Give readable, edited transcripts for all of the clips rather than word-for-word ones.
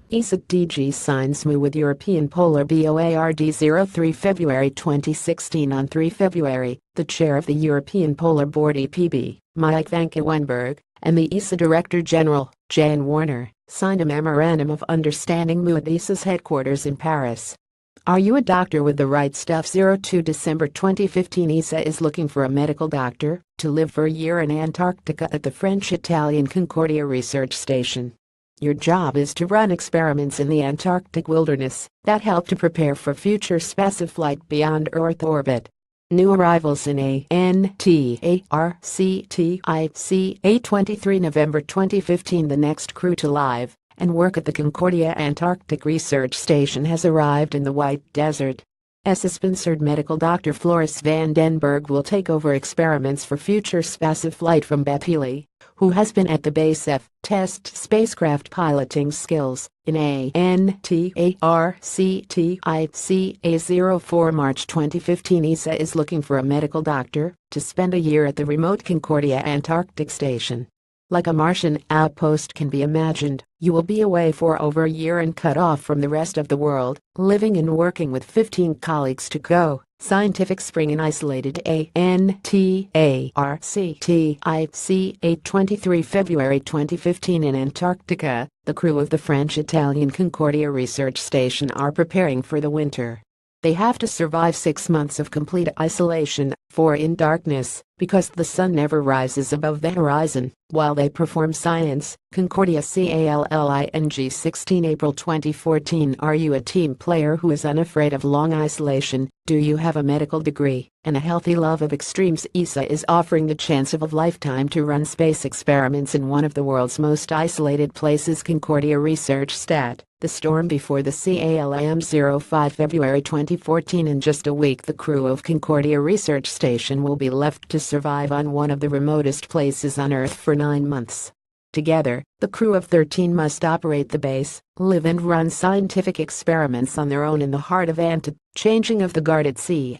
ESA DG signs MOU with European Polar Board03 February 2016. On 3 February, the chair of the European Polar Board EPB, Mike van Wenberg, and the ESA Director General, Jan Warner, signed a Memorandum of Understanding MOU at ESA's headquarters in Paris. Are you a doctor with the right stuff? 02 December 2015. ESA is looking for a medical doctor to live for a year in Antarctica at the French-Italian Concordia Research Station. Your job is to run experiments in the Antarctic wilderness that help to prepare for future spaceflight beyond Earth orbit. New arrivals in antarctica A23 November 2015. The next crew to live and work at the Concordia Antarctic Research Station has arrived in the White Desert. ESA-sponsored medical Dr. Floris van den Berg will take over experiments for future spaceflight from Bep Healy, who has been at the base test spacecraft piloting skills in antarctica A04 March 2015. ESA is looking for a medical doctor to spend a year at the remote Concordia Antarctic Station. Like a Martian outpost can be imagined, you will be away for over a year and cut off from the rest of the world, living and working with 15 colleagues to go. Scientific Spring in isolated antarctica A23 February 2015. In Antarctica, the crew of the French-Italian Concordia Research Station are preparing for the winter. They have to survive 6 months of complete isolation, 4 in darkness, because the sun never rises above the horizon, while they perform science. Concordia CALLING 16 April 2014. Are you a team player who is unafraid of long isolation? Do you have a medical degree and a healthy love of extremes? ESA is offering the chance of a lifetime to run space experiments in one of the world's most isolated places. Concordia Research Stat. The storm before the CALM 05 February 2014. In just a week, the crew of Concordia Research Station will be left to survive on one of the remotest places on Earth for 9 months. Together, the crew of 13 must operate the base, live and run scientific experiments on their own in the heart of changing of the guarded CONCORDIA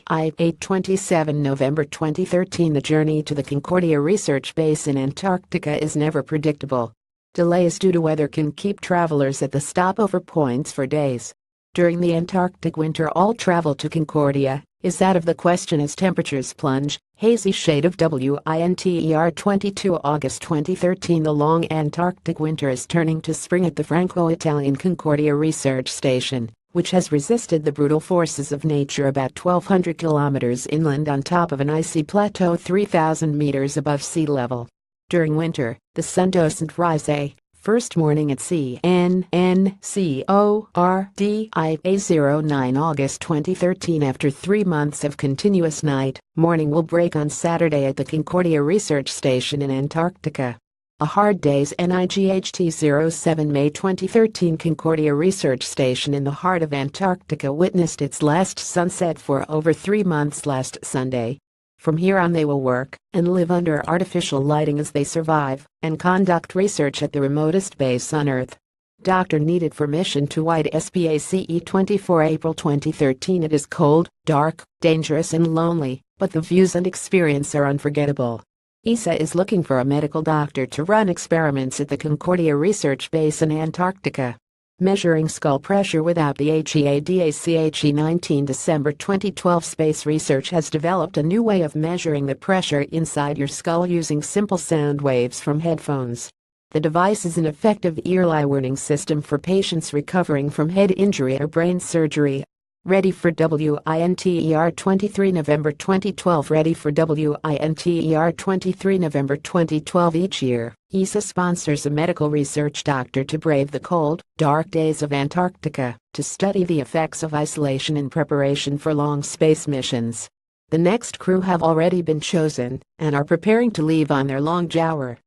A27 November 2013. The journey to the Concordia Research Base in Antarctica is never predictable. Delays due to weather can keep travelers at the stopover points for days. During the Antarctic winter, all travel to Concordia is out of the question as temperatures plunge. Hazy shade of WINTER 22 August 2013. The long Antarctic winter is turning to spring at the Franco-Italian Concordia Research Station, which has resisted the brutal forces of nature about 1,200 kilometers inland on top of an icy plateau 3,000 meters above sea level. During winter, the sun doesn't rise first morning at CNNCORDIA A09 August 2013. After 3 months of continuous night, morning will break on Saturday at the Concordia Research Station in Antarctica. A hard day's NIGHT 07 May 2013. Concordia Research Station in the heart of Antarctica witnessed its last sunset for over 3 months last Sunday. From here on they will work and live under artificial lighting as they survive and conduct research at the remotest base on Earth. Doctor needed for mission to White SPACE 24 April 2013. It is cold, dark, dangerous and lonely, but the views and experience are unforgettable. ESA is looking for a medical doctor to run experiments at the Concordia Research Base in Antarctica. Measuring skull pressure without the HEADACHE 19 December 2012. Space research has developed a new way of measuring the pressure inside your skull using simple sound waves from headphones. The device is an effective ear warning system for patients recovering from head injury or brain surgery. Ready for WINTER 23 November 2012. Ready for WINTER 23 November 2012. Each year, ESA sponsors a medical research doctor to brave the cold, dark days of Antarctica to study the effects of isolation in preparation for long space missions. The next crew have already been chosen and are preparing to leave on their long jour.